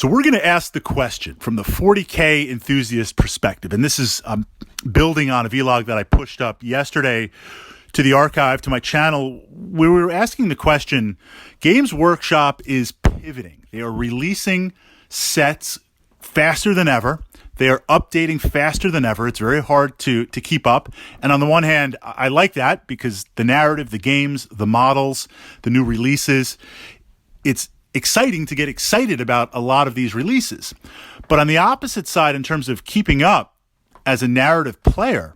So we're going to ask the question from the 40K enthusiast perspective. And this is building on a vlog that I pushed up yesterday to the archive, to my channel, where we were asking the question, Games Workshop is pivoting. They are releasing sets faster than ever. They are updating faster than ever. It's very hard to keep up. And on the one hand, I like that because the narrative, the games, the models, the new releases, it's exciting to get excited about a lot of these releases. But on the opposite side, in terms of keeping up as a narrative player,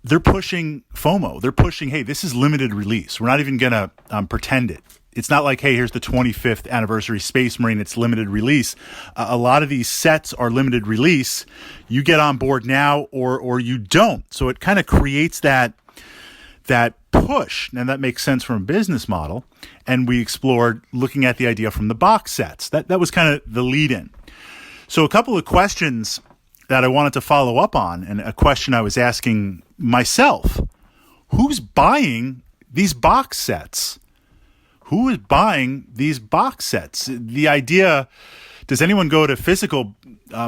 they're pushing FOMO. They're pushing, hey, this is limited release. We're not even going to pretend it. It's not like, hey, here's the 25th anniversary Space Marine. It's limited release. A lot of these sets are limited release. You get on board now or you don't. So it kind of creates that push. And that makes sense from a business model. And we explored looking at the idea from the box sets. That was kind of the lead in. So a couple of questions that I wanted to follow up on, and a question I was asking myself: who's buying these box sets? Who is buying these box sets? The idea, does anyone go to physical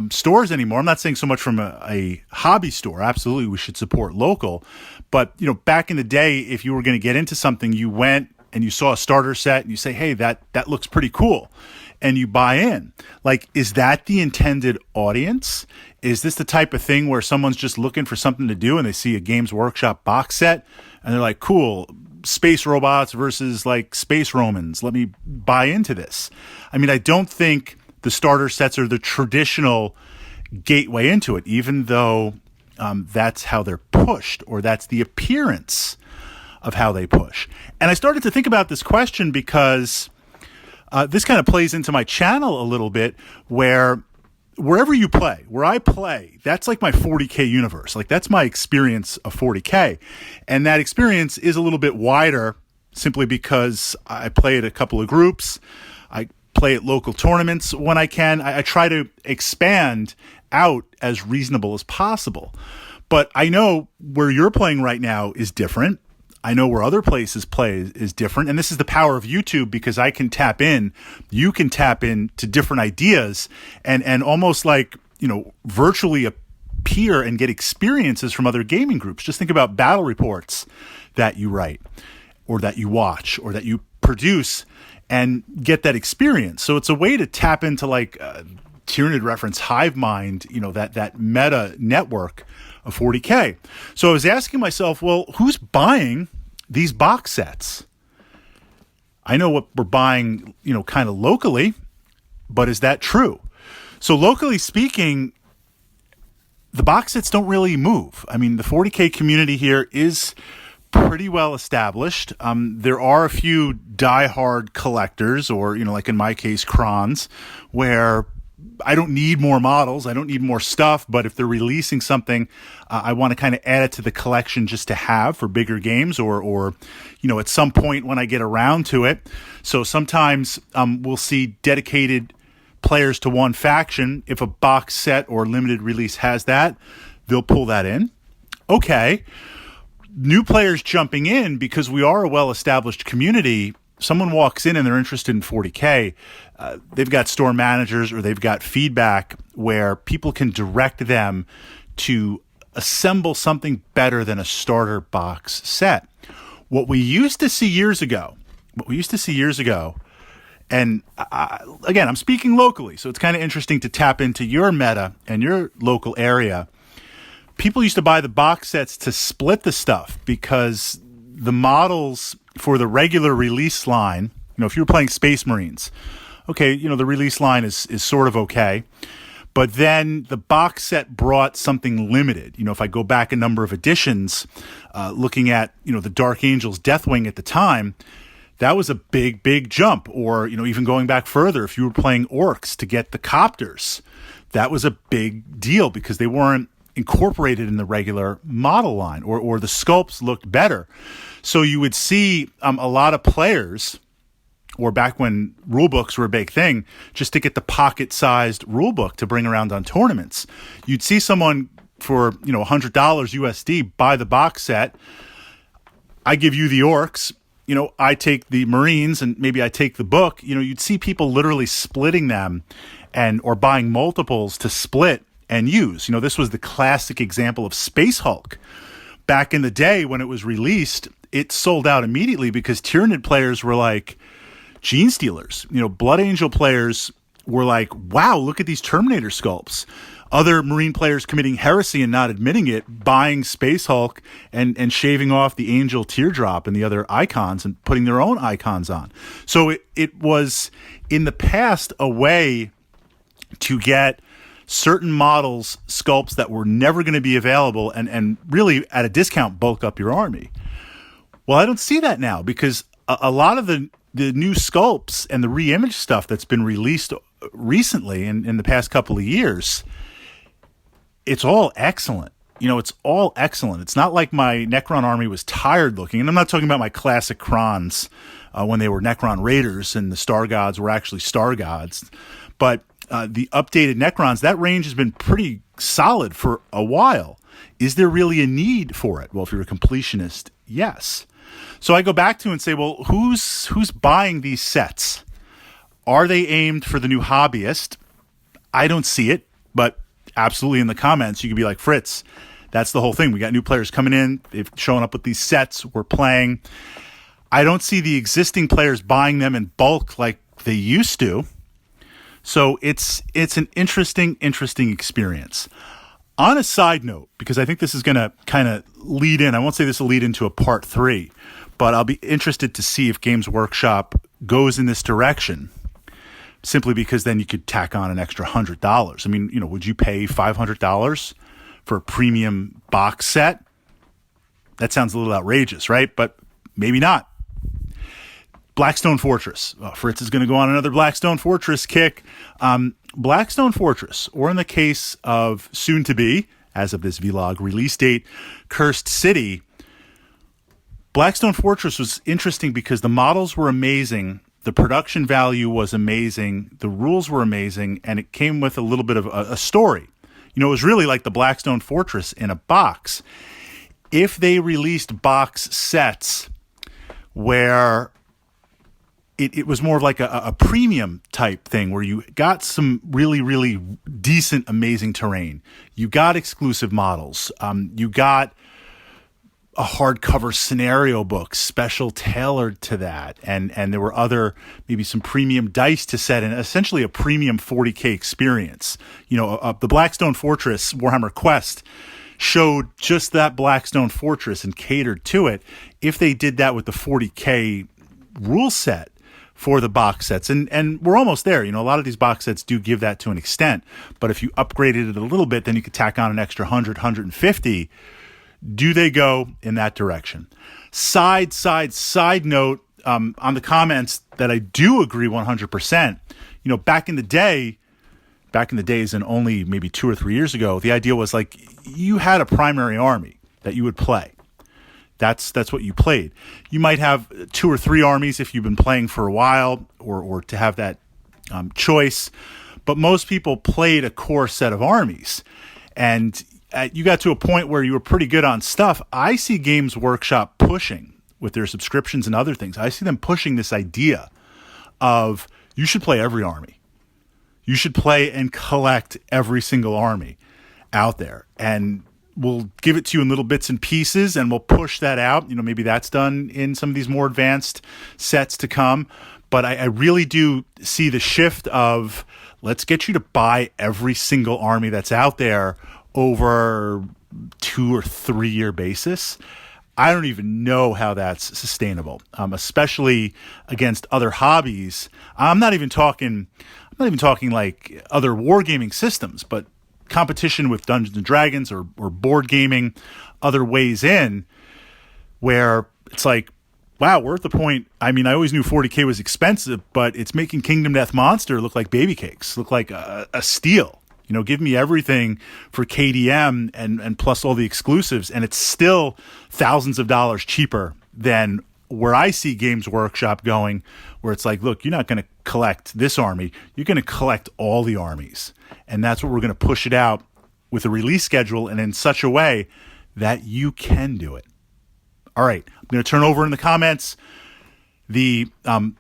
stores anymore? I'm not saying so much from a hobby store. Absolutely, we should support local. But back in the day, if you were going to get into something, you went and you saw a starter set and you say, hey, that looks pretty cool. And you buy in. Like, is that the intended audience? Is this the type of thing where someone's just looking for something to do and they see a Games Workshop box set and they're like, cool, space robots versus like space Romans. Let me buy into this. I mean, I don't think the starter sets are the traditional gateway into it, even though that's how they're pushed, or that's the appearance of how they push. And I started to think about this question because this kind of plays into my channel a little bit, where wherever you play, where I play, that's like my 40K universe. Like, that's my experience of 40K. And that experience is a little bit wider simply because I play at a couple of groups. I play at local tournaments when I can. I try to expand out as reasonable as possible. But I know where you're playing right now is different. I know where other places play is different. And this is the power of YouTube, because I can tap in, you can tap in to different ideas and almost like, virtually appear and get experiences from other gaming groups. Just think about battle reports that you write or that you watch or that you produce and get that experience. So it's a way to tap into like Tyranid reference hive mind, that meta network of 40K. So I was asking myself, well, who's buying these box sets? I know what we're buying, kind of locally, but is that true? So locally speaking, the box sets don't really move. I mean, the 40K community here is pretty well established. There are a few diehard collectors, or, like in my case, crons, where I don't need more models. I don't need more stuff. But if they're releasing something, I want to kind of add it to the collection just to have for bigger games or at some point when I get around to it. So sometimes we'll see dedicated players to one faction. If a box set or limited release has that, they'll pull that in. Okay. New players jumping in, because we are a well-established community. Someone walks in and they're interested in 40K, they've got store managers or they've got feedback where people can direct them to assemble something better than a starter box set. What we used to see years ago, and again, I'm speaking locally, so it's kind of interesting to tap into your meta and your local area. People used to buy the box sets to split the stuff, because the models for the regular release line, if you were playing Space Marines, okay, the release line is sort of okay. But then the box set brought something limited. If I go back a number of editions, looking at, the Dark Angels Deathwing at the time, that was a big, big jump. Or, even going back further, if you were playing Orcs to get the Copters, that was a big deal because they weren't incorporated in the regular model line, or the sculpts looked better. So you would see a lot of players, or back when rule books were a big thing, just to get the pocket-sized rule book to bring around on tournaments. You'd see someone for $100 USD buy the box set. I give you the Orcs, I take the Marines and maybe I take the book, you'd see people literally splitting them or buying multiples to split and use. This was the classic example of Space Hulk. Back in the day when it was released, it sold out immediately because Tyranid players were like gene stealers. Blood Angel players were like, wow, look at these Terminator sculpts. Other Marine players committing heresy and not admitting it, buying Space Hulk and shaving off the Angel Teardrop and the other icons and putting their own icons on. So it was, in the past, a way to get certain models, sculpts that were never going to be available and really, at a discount, bulk up your army. Well, I don't see that now because a lot of the new sculpts and the re-image stuff that's been released recently in the past couple of years, it's all excellent. It's all excellent. It's not like my Necron army was tired looking. And I'm not talking about my classic Krons when they were Necron Raiders and the Star Gods were actually Star Gods. But the updated Necrons, that range has been pretty solid for a while. Is there really a need for it? Well, if you're a completionist, yes. So I go back to and say, well, who's buying these sets? Are they aimed for the new hobbyist? I don't see it, but absolutely in the comments, you can be like, Fritz, that's the whole thing. We got new players coming in. They've shown up with these sets. We're playing. I don't see the existing players buying them in bulk like they used to. So it's an interesting experience. On a side note, because I think this is going to kind of lead in, I won't say this will lead into a part 3, but I'll be interested to see if Games Workshop goes in this direction. Simply because then you could tack on an extra $100. I mean, would you pay $500 for a premium box set? That sounds a little outrageous, right? But maybe not. Blackstone Fortress. Fritz is going to go on another Blackstone Fortress kick. Blackstone Fortress, or in the case of soon to be, as of this vlog release date, Cursed City. Blackstone Fortress was interesting because the models were amazing. The production value was amazing. The rules were amazing. And it came with a little bit of a story. It was really like the Blackstone Fortress in a box. If they released box sets where it was more of like a premium type thing where you got some really, really decent, amazing terrain. You got exclusive models. You got a hardcover scenario book special tailored to that. And there were maybe some premium dice to set in, essentially a premium 40K experience. The Blackstone Fortress Warhammer Quest showed just that Blackstone Fortress and catered to it. If they did that with the 40K rule set for the box sets, and we're almost there. A lot of these box sets do give that to an extent, but if you upgraded it a little bit, then you could tack on an extra 100, 150. Do they go in that direction? Side note on the comments that I do agree 100%. Back in the days and only maybe 2 or 3 years ago, the idea was like you had a primary army that you would play. That's what you played. You might have 2 or 3 armies if you've been playing for a while or to have that choice. But most people played a core set of armies. And you got to a point where you were pretty good on stuff. I see Games Workshop pushing with their subscriptions and other things. I see them pushing this idea of you should play every army. You should play and collect every single army out there. And we'll give it to you in little bits and pieces and we'll push that out. Maybe that's done in some of these more advanced sets to come. But I really do see the shift of let's get you to buy every single army that's out there over 2 or 3 year basis. I don't even know how that's sustainable, especially against other hobbies. I'm not even talking like other wargaming systems, but competition with Dungeons and Dragons or board gaming, other ways in where it's like, wow, we're at the point. I mean, I always knew 40K was expensive, but it's making Kingdom Death Monster look like baby cakes, look like a steal. Give me everything for KDM and plus all the exclusives, and it's still thousands of dollars cheaper than where I see Games Workshop going, where it's like, look, you're not going to collect this army. You're going to collect all the armies. And that's what we're going to push it out with a release schedule and in such a way that you can do it. All right, I'm going to turn over in the comments. the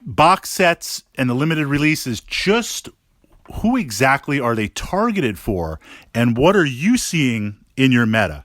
box sets and the limited releases, just who exactly are they targeted for, and what are you seeing in your meta?